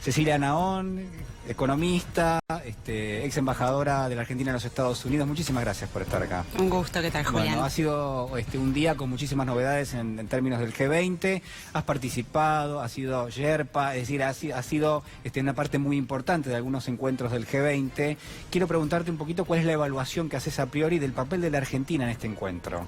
Cecilia Naón, economista, ex embajadora de la Argentina en los Estados Unidos. Muchísimas gracias por estar acá. Un gusto, ¿qué tal, Julián? Bueno, ha sido un día con muchísimas novedades en términos del G20. Has participado, has sido yerpa, es decir, has sido una parte muy importante de algunos encuentros del G20. Quiero preguntarte un poquito cuál es la evaluación que haces a priori del papel de la Argentina en este encuentro.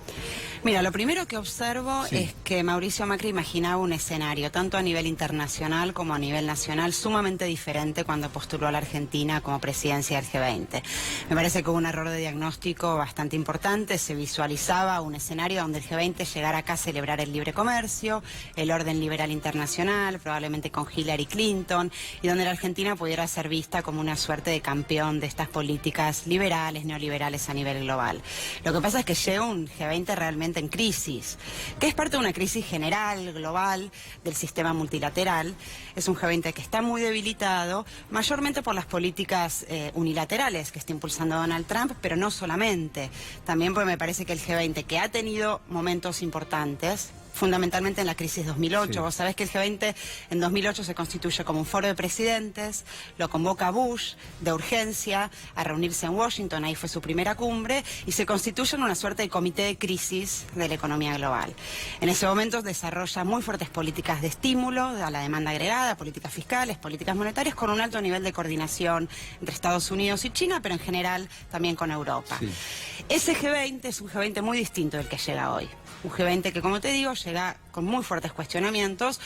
Mira, lo primero que observo es que Mauricio Macri imaginaba un escenario, tanto a nivel internacional como a nivel nacional, sumamente diferente cuando postuló a la Argentina como presidencia del G20. Me parece que hubo un error de diagnóstico bastante importante. Se visualizaba un escenario donde el G20 llegara acá a celebrar el libre comercio, el orden liberal internacional, probablemente con Hillary Clinton, y donde la Argentina pudiera ser vista como una suerte de campeón de estas políticas liberales, neoliberales a nivel global. Lo que pasa es que llega un G20 realmente en crisis, que es parte de una crisis general, global, del sistema multilateral. Es un G20 que está muy debilitado, mayormente por las políticas unilaterales que está impulsando Donald Trump, pero no solamente. También porque me parece que el G20, que ha tenido momentos importantes, fundamentalmente en la crisis 2008. Sí. Vos sabés que el G20 en 2008 se constituye como un foro de presidentes, lo convoca Bush de urgencia a reunirse en Washington, ahí fue su primera cumbre, y se constituye en una suerte de comité de crisis de la economía global. En ese momento desarrolla muy fuertes políticas de estímulo a la demanda agregada, políticas fiscales, políticas monetarias, con un alto nivel de coordinación entre Estados Unidos y China, pero en general también con Europa. Sí. Ese G20 es un G20 muy distinto del que llega hoy. Un G20 que, como te digo, llega con muy fuertes cuestionamientos,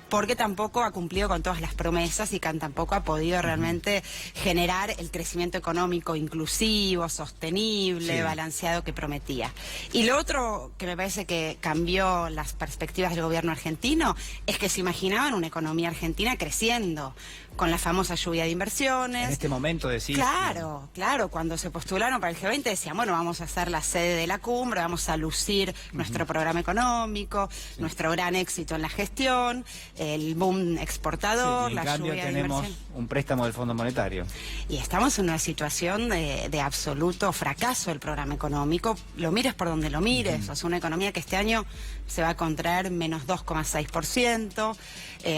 porque tampoco ha cumplido con todas las promesas y que tampoco ha podido realmente generar el crecimiento económico inclusivo, sostenible, balanceado que prometía. Y lo otro que me parece que cambió las perspectivas del gobierno argentino es que se imaginaban una economía argentina creciendo, con la famosa lluvia de inversiones. En este momento decís. Claro, claro, cuando se postularon para el G20 decían, bueno, vamos a ser la sede de la cumbre, vamos a lucir nuestro programa económico, nuestro gran éxito en la gestión, el boom exportador, la lluvia de inversión. Tenemos un préstamo del Fondo Monetario. Y estamos en una situación de absoluto fracaso del programa económico, lo mires por donde lo mires. O sea, una economía que este año se va a contraer menos 2,6%,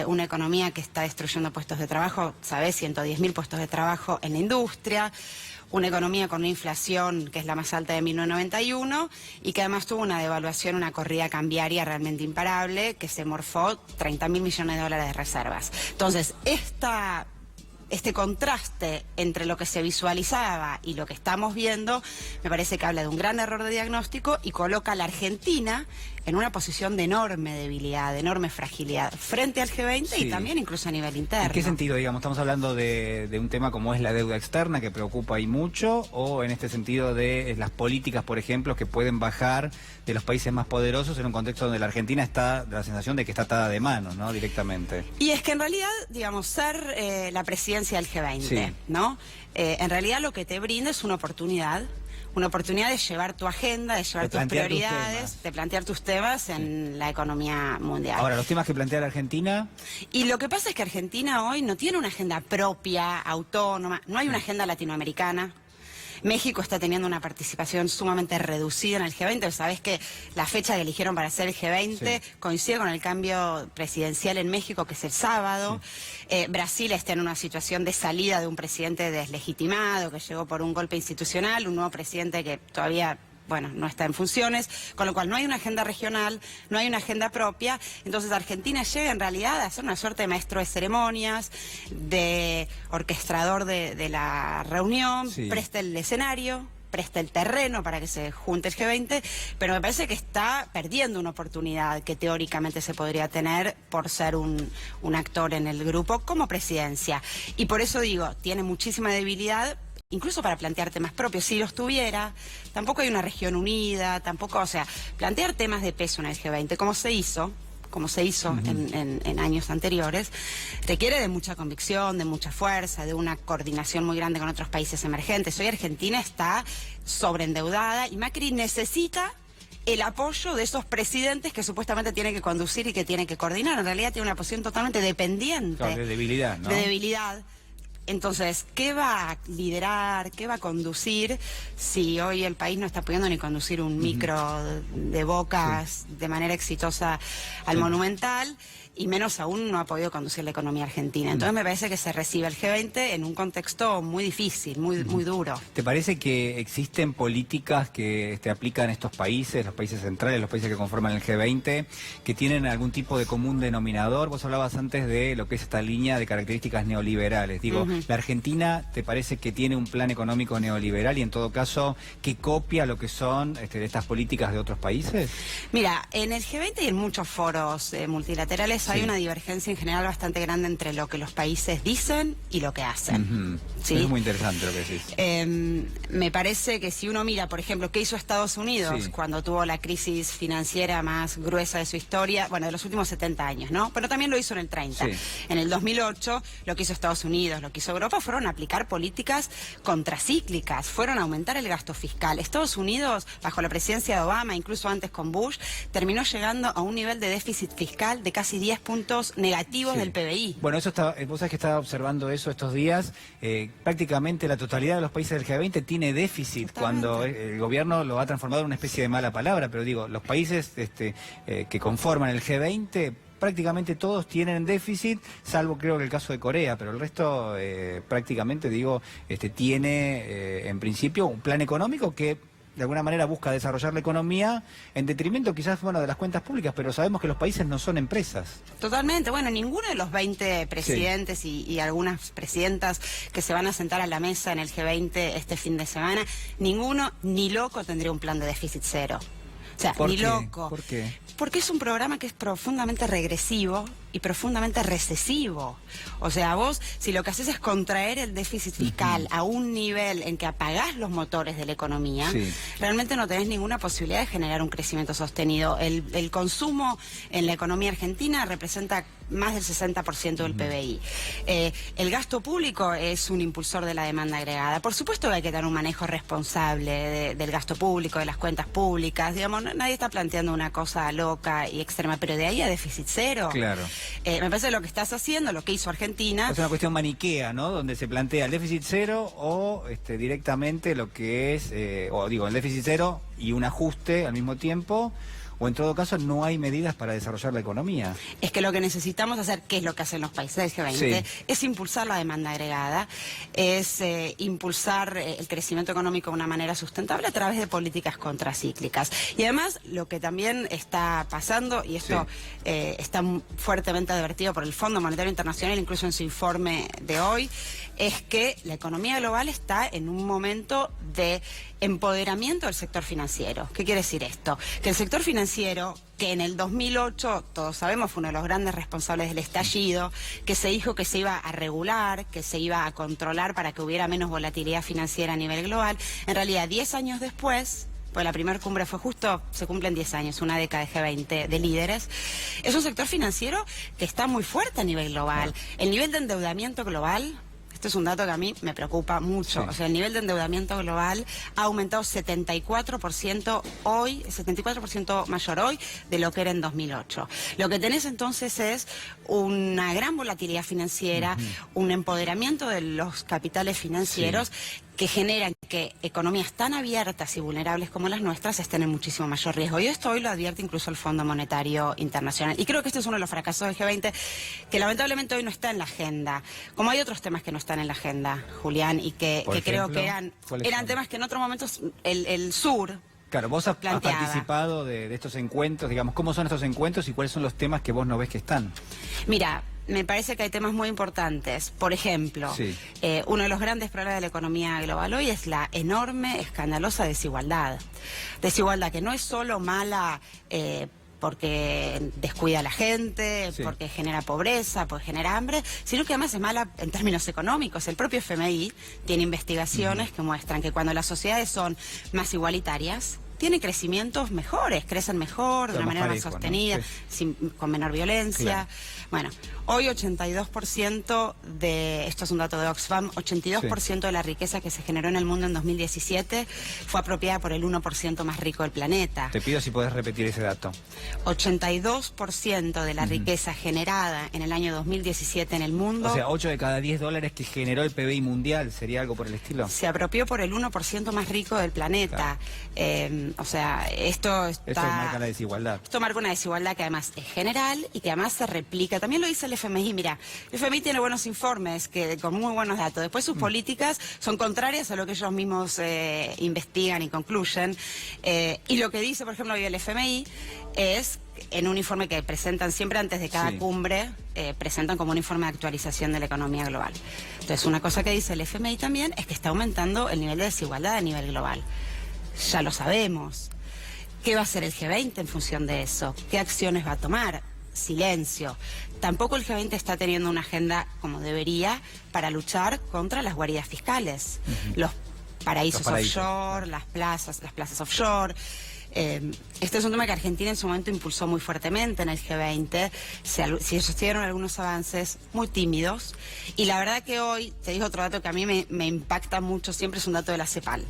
una economía que está destruyendo puestos de trabajo, ¿sabés? 110.000 puestos de trabajo en la industria, una economía con una inflación que es la más alta de 1991 y que además tuvo una devaluación, una corrida cambiaria realmente imparable, que se morfó 30.000 millones de dólares de reservas. Entonces, este contraste entre lo que se visualizaba y lo que estamos viendo, me parece que habla de un gran error de diagnóstico y coloca a la Argentina en una posición de enorme debilidad, de enorme fragilidad, frente al G20 y también incluso a nivel interno. ¿En qué sentido, digamos? ¿Estamos hablando de un tema como es la deuda externa, que preocupa y mucho, o en este sentido de las políticas, por ejemplo, que pueden bajar de los países más poderosos en un contexto donde la Argentina está, de la sensación de que está atada de manos, ¿no? Directamente. Y es que en realidad, digamos, ser la presidencia del G20, ¿no? En realidad lo que te brinda es una oportunidad de llevar tu agenda, de llevar tus prioridades, de plantear tus temas en la economía mundial. Ahora, los temas que plantea la Argentina. Y lo que pasa es que Argentina hoy no tiene una agenda propia, autónoma, no hay una agenda latinoamericana. México está teniendo una participación sumamente reducida en el G20. Sabés que la fecha que eligieron para hacer el G20 coincide con el cambio presidencial en México, que es el sábado. Brasil está en una situación de salida de un presidente deslegitimado, que llegó por un golpe institucional, un nuevo presidente que todavía no está en funciones, con lo cual no hay una agenda regional, no hay una agenda propia. Entonces Argentina llega en realidad a ser una suerte de maestro de ceremonias, de orquestador de la reunión, presta el escenario, presta el terreno para que se junte el G20, pero me parece que está perdiendo una oportunidad que teóricamente se podría tener por ser un actor en el grupo como presidencia. Y por eso digo, tiene muchísima debilidad, incluso para plantear temas propios. Si los tuviera, tampoco hay una región unida, tampoco, o sea, plantear temas de peso en el G20, como se hizo en años anteriores, requiere de mucha convicción, de mucha fuerza, de una coordinación muy grande con otros países emergentes. Hoy Argentina está sobreendeudada y Macri necesita el apoyo de esos presidentes que supuestamente tiene que conducir y que tiene que coordinar. En realidad tiene una posición totalmente dependiente. Claro, de debilidad, ¿no? De debilidad. Entonces, ¿qué va a liderar, qué va a conducir si hoy el país no está pudiendo ni conducir un micro de Bocas de manera exitosa al Monumental? Y menos aún no ha podido conducir la economía argentina. Entonces me parece que se recibe el G20 en un contexto muy difícil, muy duro. ¿Te parece que existen políticas que aplican estos países, los países centrales, los países que conforman el G20, que tienen algún tipo de común denominador? Vos hablabas antes de lo que es esta línea de características neoliberales. Digo, ¿la Argentina te parece que tiene un plan económico neoliberal y en todo caso que copia lo que son estas políticas de otros países? Mira, en el G20 y en muchos foros multilaterales hay una divergencia en general bastante grande entre lo que los países dicen y lo que hacen. ¿Sí? Es muy interesante lo que decís. Me parece que si uno mira, por ejemplo, qué hizo Estados Unidos cuando tuvo la crisis financiera más gruesa de su historia, bueno, de los últimos 70 años, ¿no? Pero también lo hizo en el 30. En el 2008, lo que hizo Estados Unidos, lo que hizo Europa, fueron aplicar políticas contracíclicas, fueron a aumentar el gasto fiscal. Estados Unidos, bajo la presidencia de Obama, incluso antes con Bush, terminó llegando a un nivel de déficit fiscal de casi 10 puntos negativos del PBI. Bueno, eso está, vos sabés que estaba observando eso estos días. Prácticamente la totalidad de los países del G20 tiene déficit. Cuando el gobierno lo ha transformado en una especie de mala palabra, pero digo, los países que conforman el G20 prácticamente todos tienen déficit, salvo creo que el caso de Corea, pero el resto prácticamente, digo, tiene en principio un plan económico que de alguna manera busca desarrollar la economía en detrimento quizás, bueno, de las cuentas públicas, pero sabemos que los países no son empresas. Totalmente, bueno, ninguno de los 20 presidentes y algunas presidentas que se van a sentar a la mesa en el G20 este fin de semana, ninguno ni loco tendría un plan de déficit cero. O sea, ni loco. ¿Por qué? Porque es un programa que es profundamente regresivo y profundamente recesivo. O sea, vos, si lo que haces es contraer el déficit fiscal a un nivel en que apagás los motores de la economía, realmente no tenés ninguna posibilidad de generar un crecimiento sostenido. El consumo en la economía argentina representa más del 60% del PBI. El gasto público es un impulsor de la demanda agregada. Por supuesto que hay que tener un manejo responsable del gasto público, de las cuentas públicas. Digamos, nadie está planteando una cosa loca y extrema, pero de ahí a déficit cero. Claro. Me parece que lo que estás haciendo, lo que hizo Argentina... Es una cuestión maniquea, ¿no? Donde se plantea el déficit cero o directamente lo que es, o digo, el déficit cero y un ajuste al mismo tiempo, o en todo caso no hay medidas para desarrollar la economía. Es que lo que necesitamos hacer, que es lo que hacen los países del G20, es impulsar la demanda agregada, es impulsar el crecimiento económico de una manera sustentable a través de políticas contracíclicas. Y además, lo que también está pasando, y esto está fuertemente advertido por el Fondo Monetario Internacional, incluso en su informe de hoy, es que la economía global está en un momento de empoderamiento del sector financiero. ¿Qué quiere decir esto? Que el sector financiero, que en el 2008, todos sabemos, fue uno de los grandes responsables del estallido, que se dijo que se iba a regular, que se iba a controlar para que hubiera menos volatilidad financiera a nivel global, en realidad 10 años después... pues la primera cumbre fue justo, se cumplen 10 años, una década de G20 de líderes. Es un sector financiero que está muy fuerte a nivel global. El nivel de endeudamiento global, este es un dato que a mí me preocupa mucho, o sea, el nivel de endeudamiento global ha aumentado 74% hoy, 74% mayor hoy de lo que era en 2008. Lo que tenés entonces es una gran volatilidad financiera, un empoderamiento de los capitales financieros que generan que economías tan abiertas y vulnerables como las nuestras estén en muchísimo mayor riesgo. Y esto hoy lo advierte incluso el Fondo Monetario Internacional. Y creo que este es uno de los fracasos del G20, que lamentablemente hoy no está en la agenda. Como hay otros temas que no están en la agenda, Julián, y que creo que eran temas que en otros momentos el sur... Claro, vos has participado de estos encuentros, digamos, ¿cómo son estos encuentros y cuáles son los temas que vos no ves que están? Mira, me parece que hay temas muy importantes. Por ejemplo, uno de los grandes problemas de la economía global hoy es la enorme, escandalosa desigualdad. Desigualdad que no es solo mala porque descuida a la gente, porque genera pobreza, porque genera hambre, sino que además es mala en términos económicos. El propio FMI tiene investigaciones que muestran que cuando las sociedades son más igualitarias, tienen crecimientos mejores, crecen mejor, de Pero una más manera parejo, más ¿no? sostenida, Sí. con menor violencia. Claro. Bueno, hoy 82% esto es un dato de Oxfam, 82% de la riqueza que se generó en el mundo en 2017 fue apropiada por el 1% más rico del planeta. Te pido si podés repetir ese dato. 82% de la riqueza generada en el año 2017 en el mundo O sea, 8 de cada 10 dólares que generó el PBI mundial, ¿sería algo por el estilo? se apropió por el 1% más rico del planeta. O sea, esto está... Eso marca la desigualdad. Esto marca una desigualdad que además es general y que además se replica. También lo dice el FMI. Mira, el FMI tiene buenos informes con muy buenos datos. Después sus políticas son contrarias a lo que ellos mismos investigan y concluyen. Y lo que dice, por ejemplo, hoy el FMI es, en un informe que presentan siempre antes de cada Sí. cumbre, presentan como un informe de actualización de la economía global. Entonces, una cosa que dice el FMI también es que está aumentando el nivel de desigualdad a nivel global. Ya lo sabemos. ¿Qué va a hacer el G20 en función de eso? ¿Qué acciones va a tomar? Silencio. Tampoco el G20 está teniendo una agenda como debería para luchar contra las guaridas fiscales, los paraísos offshore, las plazas offshore. Este es un tema que Argentina en su momento impulsó muy fuertemente en el G20. Se sostuvieron algunos avances muy tímidos. Y la verdad que hoy, te digo otro dato que a mí me impacta mucho, siempre es un dato de la CEPAL.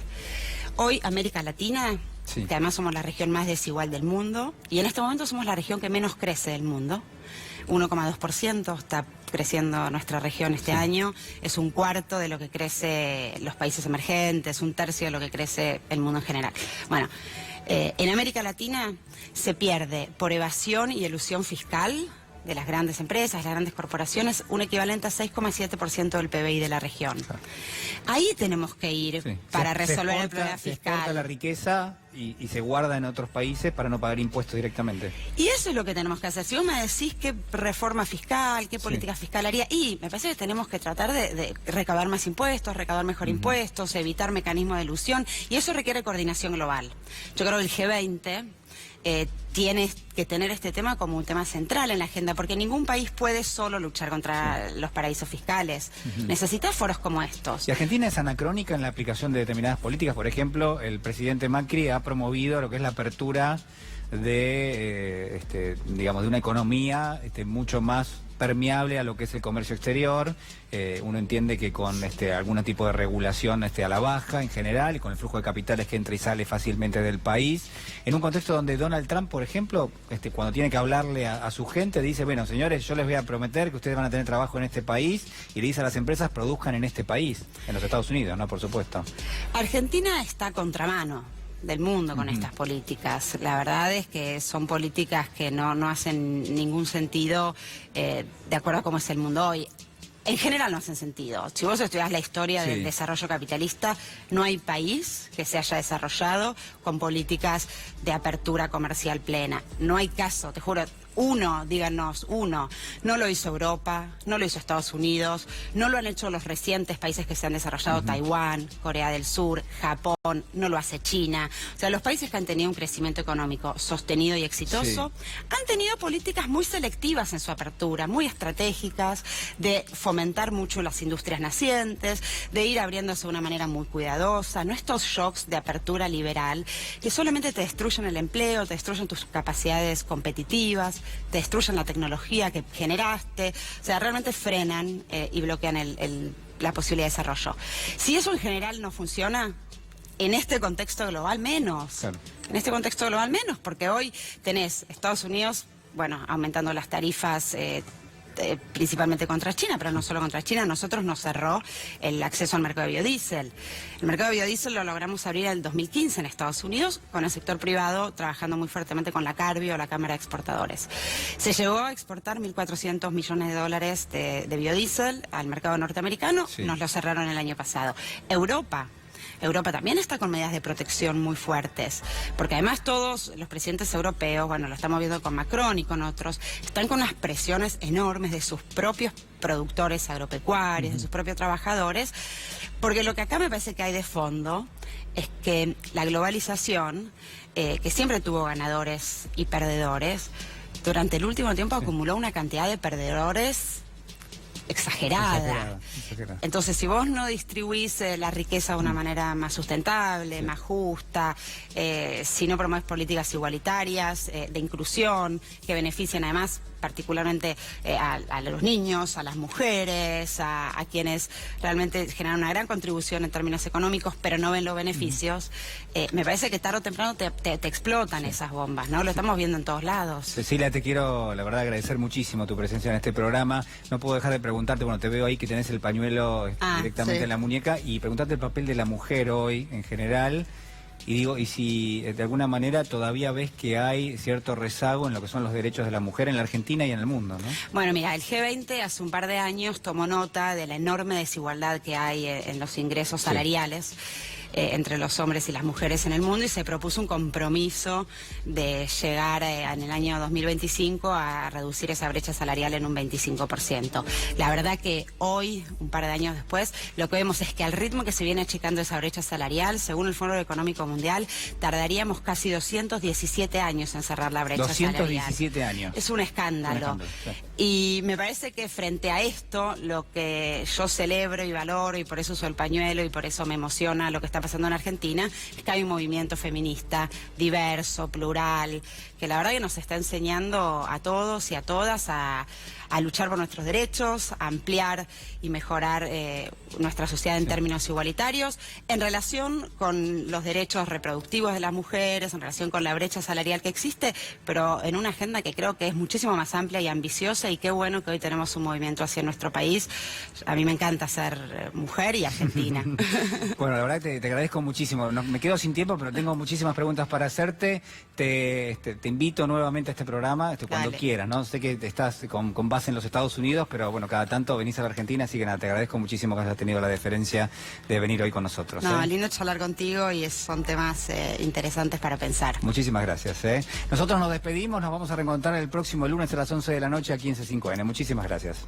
Hoy América Latina, Sí. que además somos la región más desigual del mundo, y en este momento somos la región que menos crece del mundo. 1,2% está creciendo nuestra región este año, es un cuarto de lo que crece los países emergentes, un tercio de lo que crece el mundo en general. Bueno, en América Latina se pierde por evasión y elusión fiscal de las grandes empresas, las grandes corporaciones, un equivalente a 6,7% del PBI de la región. Ahí tenemos que ir Sí. para Se resolver el exporta- problema Se exporta fiscal. la riqueza y se guarda en otros países para no pagar impuestos directamente. Y eso es lo que tenemos que hacer. Si vos me decís qué reforma fiscal, qué política fiscal haría, y me parece que tenemos que tratar de recaudar más impuestos, recaudar mejor impuestos, evitar mecanismos de elusión, y eso requiere coordinación global. Yo creo que el G20 tiene que tener este tema como un tema central en la agenda, porque ningún país puede solo luchar contra los paraísos fiscales. Necesita foros como estos. Y Argentina es anacrónica en la aplicación de determinadas políticas. Por ejemplo, el presidente Macri ha promovido lo que es la apertura de, digamos, de una economía mucho más permeable a lo que es el comercio exterior. Uno entiende que con algún tipo de regulación a la baja en general y con el flujo de capitales que entra y sale fácilmente del país, en un contexto donde Donald Trump, por ejemplo, cuando tiene que hablarle a su gente, dice, bueno, señores, yo les voy a prometer que ustedes van a tener trabajo en este país, y le dice a las empresas, produzcan en este país, en los Estados Unidos, ¿no? Por supuesto. Argentina está a contramano del mundo con estas políticas. La verdad es que son políticas que no hacen ningún sentido de acuerdo a cómo es el mundo hoy. En general no hacen sentido. Si vos estudiás la historia del desarrollo capitalista, no hay país que se haya desarrollado con políticas de apertura comercial plena. No hay caso, te juro. Díganos, uno. No lo hizo Europa, no lo hizo Estados Unidos, no lo han hecho los recientes países que se han desarrollado, Taiwán, Corea del Sur, Japón, no lo hace China. O sea, los países que han tenido un crecimiento económico sostenido y exitoso han tenido políticas muy selectivas en su apertura, muy estratégicas, de fomentar mucho las industrias nacientes, de ir abriéndose de una manera muy cuidadosa, no estos shocks de apertura liberal que solamente te destruyen el empleo, te destruyen tus capacidades competitivas, te destruyen la tecnología que generaste, o sea, realmente frenan y bloquean la posibilidad de desarrollo. Si eso en general no funciona, en este contexto global menos. Claro. En este contexto global menos, porque hoy tenés Estados Unidos, bueno, aumentando las tarifas principalmente contra China, pero no solo contra China. Nosotros nos cerró el acceso al mercado de biodiesel. El mercado de biodiesel lo logramos abrir en el 2015 en Estados Unidos, con el sector privado trabajando muy fuertemente con la Carbio, la Cámara de Exportadores. Se llegó a exportar 1.400 millones de dólares de biodiesel al mercado norteamericano, nos lo cerraron el año pasado. Europa también está con medidas de protección muy fuertes, porque además todos los presidentes europeos, bueno, lo estamos viendo con Macron y con otros, están con unas presiones enormes de sus propios productores agropecuarios, de sus propios trabajadores, porque lo que acá me parece que hay de fondo es que la globalización, que siempre tuvo ganadores y perdedores, durante el último tiempo acumuló una cantidad de perdedores exagerada. Entonces, si vos no distribuís la riqueza de una manera más sustentable, más justa, si no promueves políticas igualitarias, de inclusión, que beneficien además particularmente a los niños, a las mujeres, a quienes realmente generan una gran contribución en términos económicos, pero no ven los beneficios, me parece que tarde o temprano te explotan esas bombas, ¿no? Lo estamos viendo en todos lados. Cecilia, te quiero, la verdad, agradecer muchísimo tu presencia en este programa. No puedo dejar de preguntarte, bueno, te veo ahí que tenés el pañuelo directamente en la muñeca, y preguntarte el papel de la mujer hoy en general. Y digo, y si de alguna manera todavía ves que hay cierto rezago en lo que son los derechos de la mujer en la Argentina y en el mundo, ¿no? Bueno, mira, el G20 hace un par de años tomó nota de la enorme desigualdad que hay en los ingresos salariales entre los hombres y las mujeres en el mundo, y se propuso un compromiso de llegar en el año 2025 a reducir esa brecha salarial en un 25%. La verdad que hoy, un par de años después, lo que vemos es que al ritmo que se viene achicando esa brecha salarial, según el Foro Económico Mundial, tardaríamos casi 217 años en cerrar la brecha salarial. 217 años. Es un escándalo. Y me parece que frente a esto, lo que yo celebro y valoro, y por eso uso el pañuelo y por eso me emociona lo que está pasando en Argentina, es que hay un movimiento feminista diverso, plural, que la verdad que nos está enseñando a todos y a todas a luchar por nuestros derechos, a ampliar y mejorar nuestra sociedad en términos igualitarios, en relación con los derechos reproductivos de las mujeres, en relación con la brecha salarial que existe, pero en una agenda que creo que es muchísimo más amplia y ambiciosa, y qué bueno que hoy tenemos un movimiento hacia nuestro país. A mí me encanta ser mujer y argentina. Bueno, la verdad que te agradezco muchísimo. Me quedo sin tiempo, pero tengo muchísimas preguntas para hacerte. Te invito nuevamente a este programa cuando quieras, ¿no? Sé que estás con base en los Estados Unidos, pero bueno, cada tanto venís a la Argentina, así que nada, te agradezco muchísimo que hayas tenido la deferencia de venir hoy con nosotros. No, lindo charlar contigo, y son temas interesantes para pensar. Muchísimas gracias. Nosotros nos despedimos, nos vamos a reencontrar el próximo lunes a las 11 de la noche aquí en C5N. Muchísimas gracias.